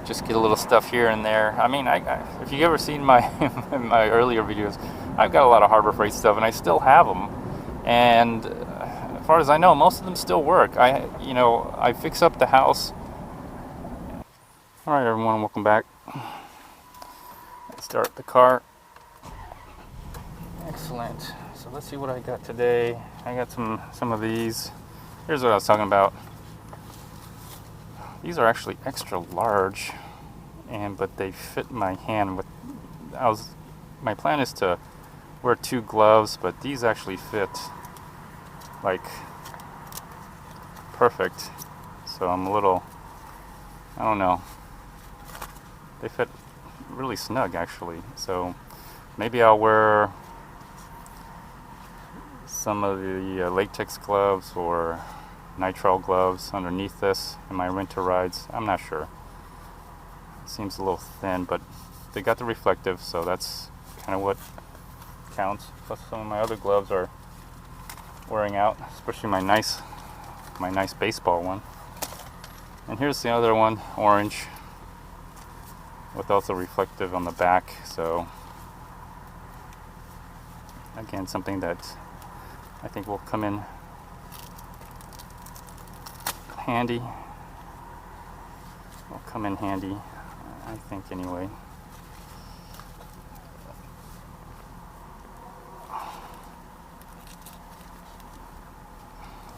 just get a little stuff here and there. I mean, if you've ever seen my my earlier videos, I've got a lot of Harbor Freight stuff, and I still have them. And as far as I know, most of them still work. I fix up the house. All right, everyone, welcome back. Let's start the car. Excellent. So let's see what I got today. I got some of these. Here's what I was talking about. These are actually extra large, but they fit my hand. My plan is to wear 2 gloves, but these actually fit like perfect. So I'm a little, I don't know. They fit really snug actually. So maybe I'll wear some of the latex gloves or nitrile gloves underneath this in my winter rides. I'm not sure. It seems a little thin, but they got the reflective, so that's kind of what counts. Plus some of my other gloves are wearing out, especially my nice baseball one. And here's the other one, orange, with also reflective on the back. So again, something that I think will come in handy. Will come in handy, I think, anyway.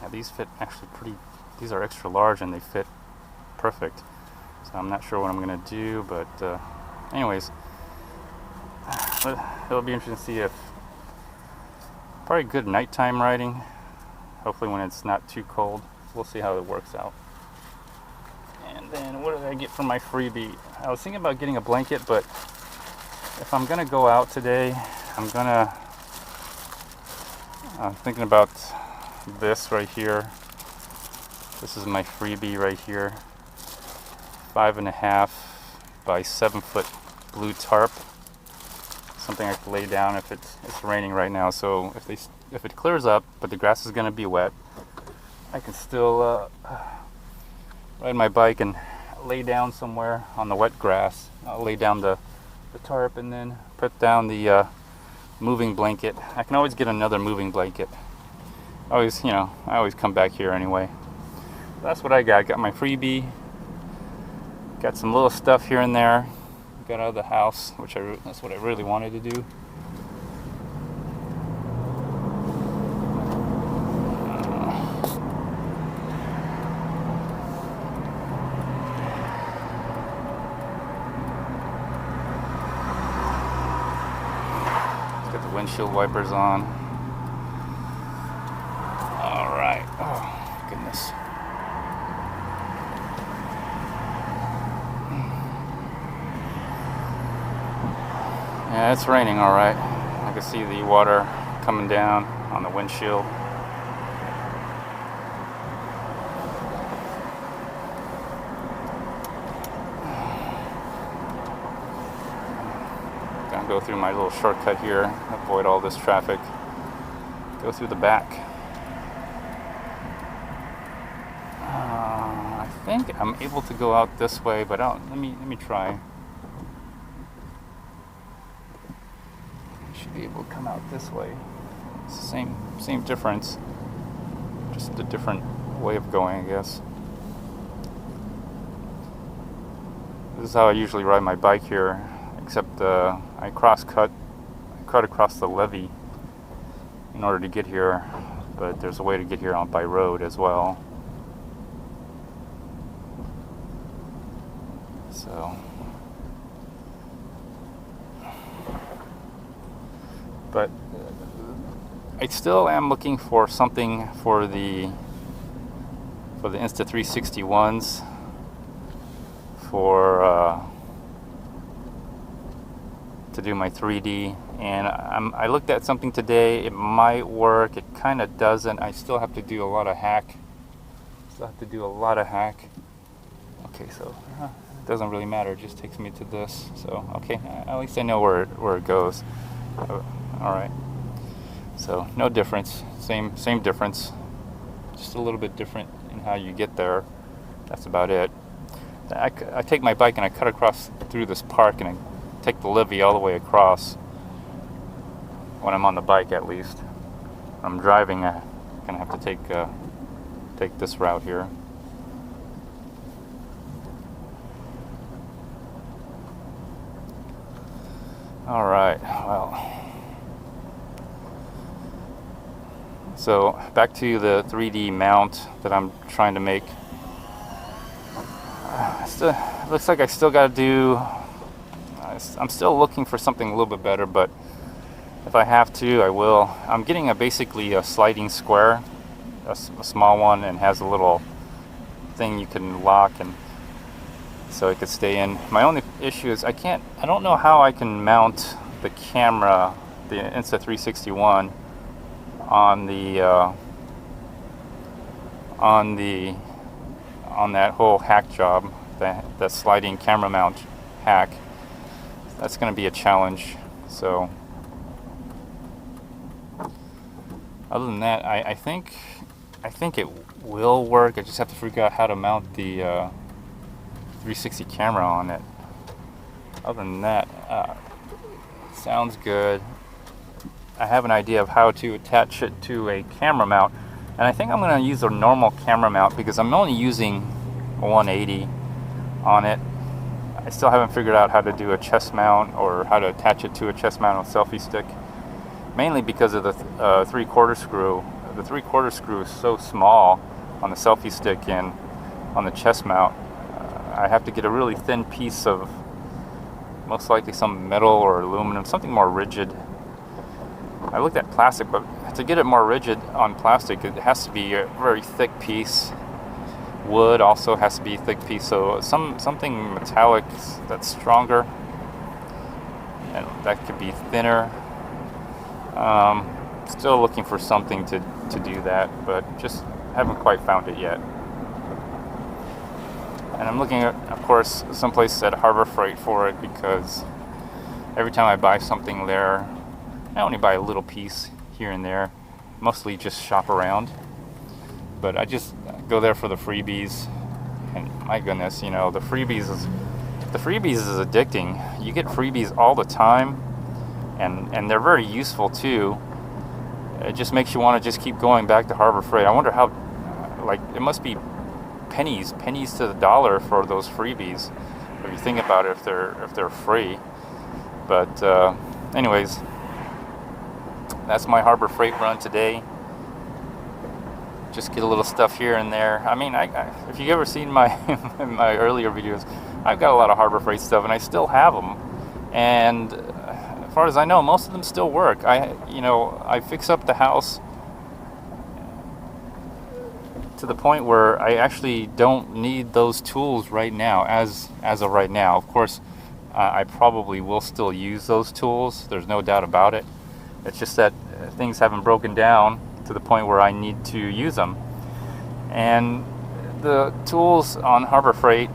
Yeah, these fit actually pretty. These are extra large and they fit perfect. So I'm not sure what I'm gonna do, but anyways, it'll be interesting to see if probably good nighttime riding. Hopefully when it's not too cold. We'll see how it works out. And then what did I get for my freebie? I was thinking about getting a blanket, but if I'm gonna go out today, I'm thinking about this right here. This is my freebie right here. 5.5 by 7 foot blue tarp. Something I can lay down if it's raining right now. So if it clears up, but the grass is gonna be wet, I can still ride my bike and lay down somewhere on the wet grass. I'll lay down the tarp and then put down the moving blanket. I can always get another moving blanket. I always come back here anyway. That's what I got. Got my freebie. Got some little stuff here and there. Got out of the house, that's what I really wanted to do. Windshield wipers on. All right. Oh, goodness. Yeah, it's raining all right. I can see the water coming down on the windshield. Gonna go through my little shortcut here, avoid all this traffic. Go through the back. I think I'm able to go out this way, but let me try. Should be able to come out this way. It's the same difference, just a different way of going, I guess. This is how I usually ride my bike here. Except I cut across the levee in order to get here, but there's a way to get here by road as well. So, but I still am looking for something for the Insta360s to do my 3D, and I looked at something today. It might work, it kind of doesn't. I still have to do a lot of hack. Okay, so it doesn't really matter, it just takes me to this. So okay, at least I know where it goes. All right, so no difference, same difference, just a little bit different in how you get there. That's about it. I take my bike and I cut across through this park and I take the levee all the way across. When I'm on the bike, at least. When I'm driving, I'm gonna have to take this route here. All right. Well. So back to the 3D mount that I'm trying to make. Looks like I still got to do. I'm still looking for something a little bit better, but if I have to, I will. I'm getting basically a sliding square, a small one, and has a little thing you can lock, and so it could stay in. My only issue is I don't know how I can mount the camera, the Insta360 on that whole hack job, that sliding camera mount hack. That's going to be a challenge. So other than that, I think it will work. I just have to figure out how to mount the 360 camera on it. Other than that, sounds good. I have an idea of how to attach it to a camera mount, and I think I'm going to use a normal camera mount because I'm only using a 180 on it. I still haven't figured out how to do a chest mount or how to attach it to a chest mount with selfie stick, mainly because of the 3/4 screw. The 3/4 screw is so small on the selfie stick and on the chest mount. I have to get a really thin piece of most likely some metal or aluminum, something more rigid. I looked at plastic, but to get it more rigid on plastic, it has to be a very thick piece. Wood also has to be a thick piece, so something metallic that's stronger, and that could be thinner. Still looking for something to do that, but just haven't quite found it yet. And I'm looking at, of course, someplace at Harbor Freight for it, because every time I buy something there, I only buy a little piece here and there, mostly just shop around. But I just go there for the freebies, and my goodness, the freebies is addicting. You get freebies all the time, and they're very useful too. It just makes you want to just keep going back to Harbor Freight. I wonder how, it must be pennies to the dollar for those freebies, if you think about it, if they're free. But anyways, that's my Harbor Freight run today. Just get a little stuff here and there. I mean, if you've ever seen my my earlier videos, I've got a lot of Harbor Freight stuff, and I still have them. And as far as I know, most of them still work. I fix up the house to the point where I actually don't need those tools right now, as of right now. Of course, I probably will still use those tools. There's no doubt about it. It's just that things haven't broken down to the point where I need to use them. And the tools on Harbor Freight,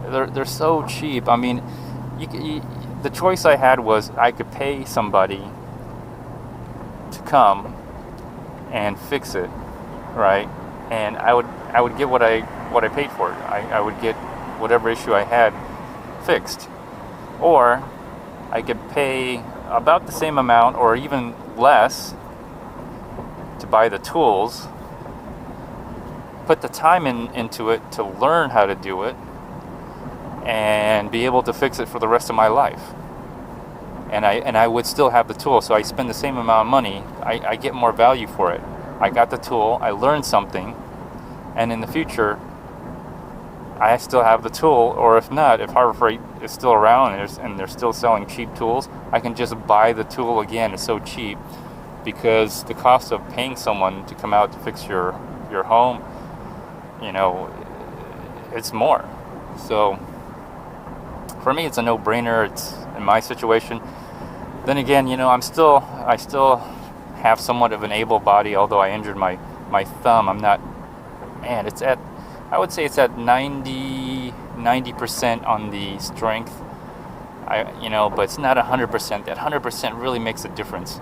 they're so cheap. I mean, the choice I had was I could pay somebody to come and fix it, right? And I would get what I paid for it. I would get whatever issue I had fixed. Or I could pay about the same amount or even less to buy the tools, put the time into it to learn how to do it, and be able to fix it for the rest of my life. And I would still have the tool, so I spend the same amount of money. I get more value for it. I got the tool, I learned something, and in the future, I still have the tool. Or if not, if Harbor Freight is still around and they're still selling cheap tools, I can just buy the tool again. It's so cheap, because the cost of paying someone to come out to fix your home, it's more. So for me, it's a no-brainer. It's in my situation. Then again, I still have somewhat of an able body, although I injured my thumb. I'm not, man, I would say it's at 90% on the strength. But it's not 100%. That 100% really makes a difference.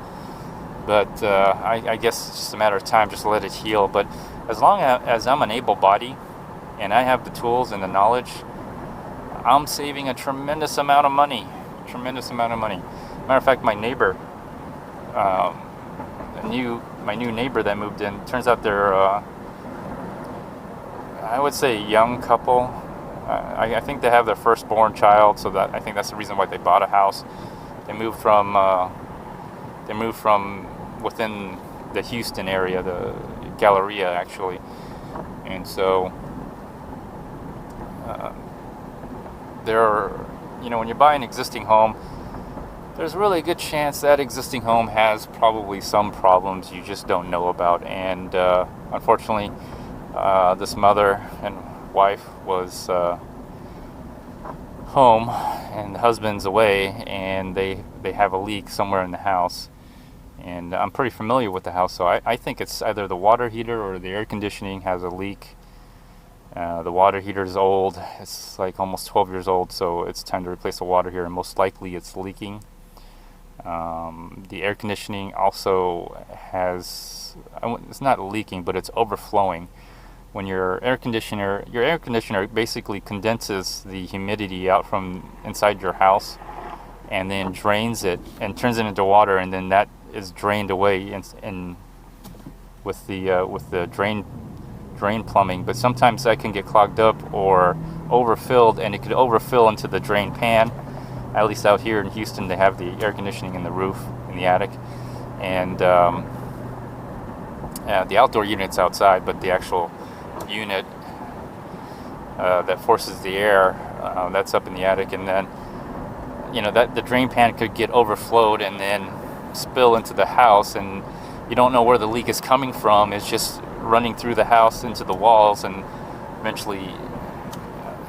But I guess it's just a matter of time, just let it heal. But as long as I'm an able body and I have the tools and the knowledge, I'm saving a tremendous amount of money. Tremendous amount of money. Matter of fact, my neighbor, um, my new neighbor that moved in, turns out they're, I would say, a young couple. I think they have their firstborn child, so that I think that's the reason why they bought a house. They moved from within the Houston area, the Galleria actually, and so when you buy an existing home, there's really a good chance that existing home has probably some problems you just don't know about. And unfortunately, this mother and wife was home and the husband's away, and they have a leak somewhere in the house. And I'm pretty familiar with the house, so I think it's either the water heater or the air conditioning has a leak. The water heater is old. It's like almost 12 years old, so it's time to replace the water heater, and most likely it's leaking. The air conditioning also it's not leaking, but it's overflowing. When your air conditioner basically condenses the humidity out from inside your house and then drains it and turns it into water, and then that is drained away in with the drain plumbing. But sometimes that can get clogged up or overfilled, and it could overfill into the drain pan. At least out here in Houston, they have the air conditioning in the roof, in the attic, and the outdoor unit's outside, but the actual unit that forces the air, that's up in the attic. And then that the drain pan could get overflowed and then spill into the house, and you don't know where the leak is coming from. It's just running through the house into the walls and eventually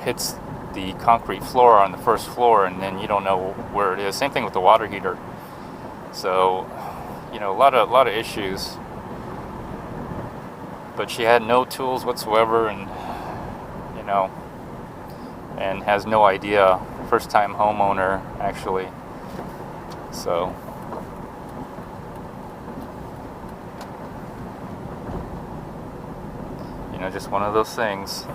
hits the concrete floor on the first floor, and then you don't know where it is. Same thing with the water heater. So a lot of issues, but she had no tools whatsoever, and and has no idea. First time homeowner actually. So just one of those things.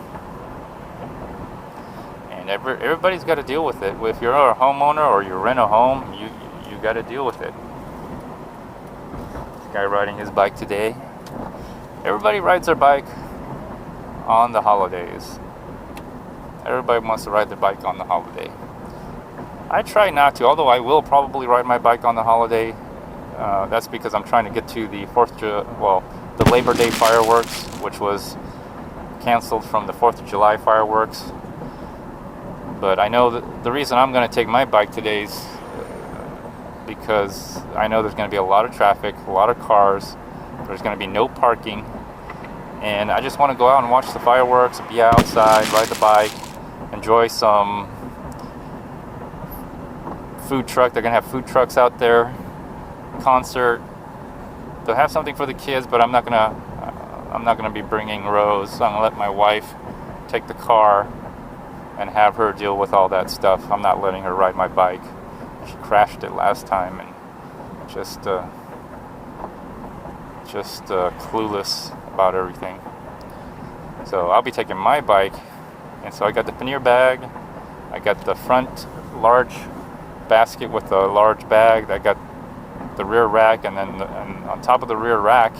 And everybody's got to deal with it. If you're a homeowner or you rent a home, you got to deal with it. This guy riding his bike today. Everybody rides their bike on the holidays. Everybody wants to ride their bike on the holiday. I try not to, although I will probably ride my bike on the holiday. That's because I'm trying to get to the the Labor Day fireworks, which was canceled from the 4th of July fireworks. But I know that the reason I'm going to take my bike today is because I know there's going to be a lot of traffic, a lot of cars. There's going to be no parking, and I just want to go out and watch the fireworks, be outside, ride the bike, enjoy some food truck. They're going to have food trucks out there, concert. They'll have something for the kids, but I'm not gonna be bringing Rose. I'm gonna let my wife take the car and have her deal with all that stuff. I'm not letting her ride my bike. She crashed it last time, and just clueless about everything. So I'll be taking my bike, and so I got the pannier bag. I got the front large basket with the large bag. I got the rear rack, and then on top of the rear rack,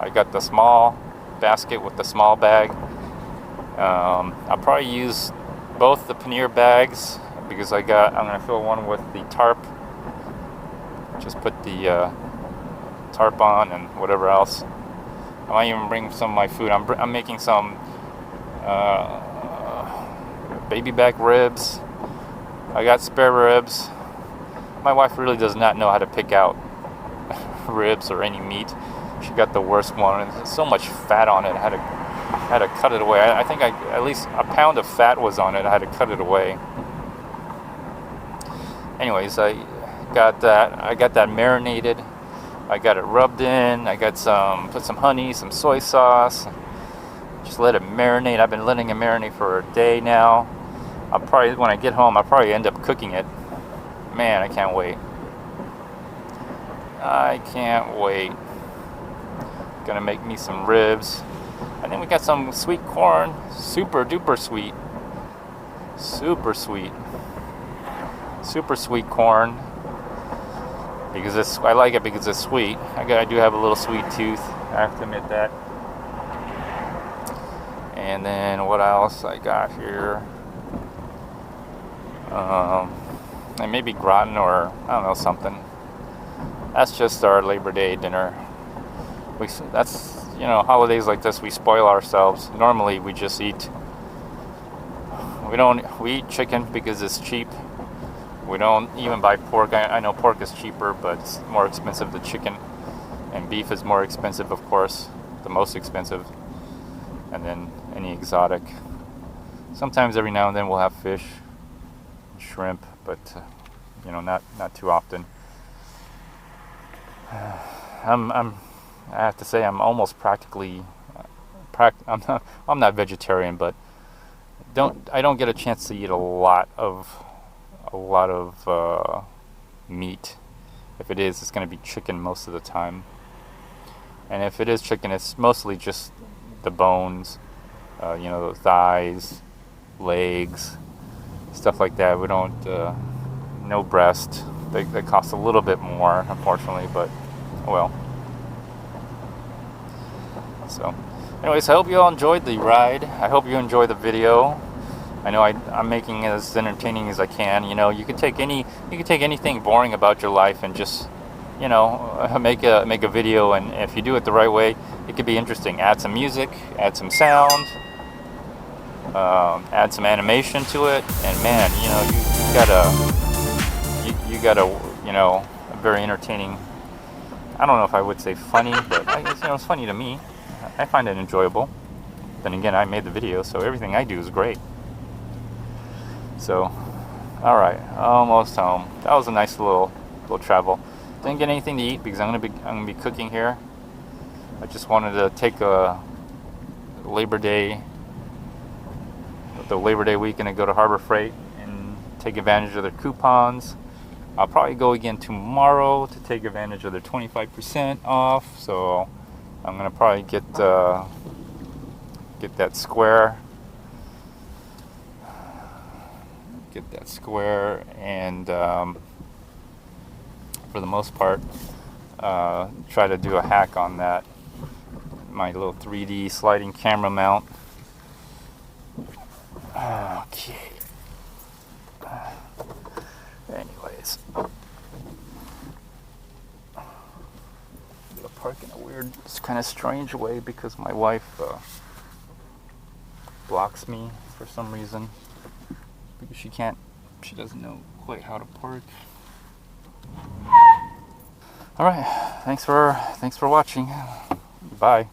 I got the small basket with the small bag. I'll probably use both the pannier bags because I'm gonna fill one with the tarp. Just put the tarp on and whatever else. I might even bring some of my food. I'm making some baby back ribs. I got spare ribs. My wife really does not know how to pick out ribs or any meat. She got the worst one, and there's so much fat on it. I had to cut it away. I think at least a pound of fat was on it. I had to cut it away. Anyways, I got that marinated. I got it rubbed in. I got put some honey, some soy sauce. Just let it marinate. I've been letting it marinate for a day now. When I get home, I'll probably end up cooking it. Man, I can't wait. Gonna make me some ribs. And then we got some sweet corn, super duper sweet. Super sweet. Super sweet corn. Because I like it because it's sweet. I do have a little sweet tooth. I have to admit that. And then what else I got here? And maybe gratin or I don't know, something. That's just our Labor Day dinner. That's, you know, holidays like this we spoil ourselves. Normally we just eat. We eat chicken because it's cheap. We don't even buy pork. I know pork is cheaper, but it's more expensive than chicken. And beef is more expensive, of course, the most expensive. And then any exotic. Sometimes every now and then we'll have fish, shrimp, but you know, not too often. I have to say I'm almost practically. I'm not vegetarian, but I don't get a chance to eat a lot of meat. If it is, it's going to be chicken most of the time. And if it is chicken, it's mostly just the bones, you know, the thighs, legs, stuff like that. We don't, no breast. They cost a little bit more, unfortunately, but well. So, anyways, I hope you all enjoyed the ride. I hope you enjoyed the video. I know I'm making it as entertaining as I can. You know, you can take anything boring about your life and just, you know, make a video. And if you do it the right way, it could be interesting. Add some music, add some sound, add some animation to it, and man, you know, you got a you know, a very entertaining. I don't know if I would say funny, but I guess, you know, it's funny to me. I find it enjoyable. Then again, I made the video, so everything I do is great. So, all right, almost home. That was a nice little travel. Didn't get anything to eat because I'm gonna be cooking here. I just wanted to take a Labor Day, the Labor Day weekend, and go to Harbor Freight and take advantage of their coupons. I'll probably go again tomorrow to take advantage of their 25% off. So I'm gonna probably get that square. And for the most part, try to do a hack on that. My little 3D sliding camera mount. Okay. Anyways, I'm gonna park in a weird, kind of strange way because my wife blocks me for some reason. Because she doesn't know quite how to park. All right, thanks for watching. Bye.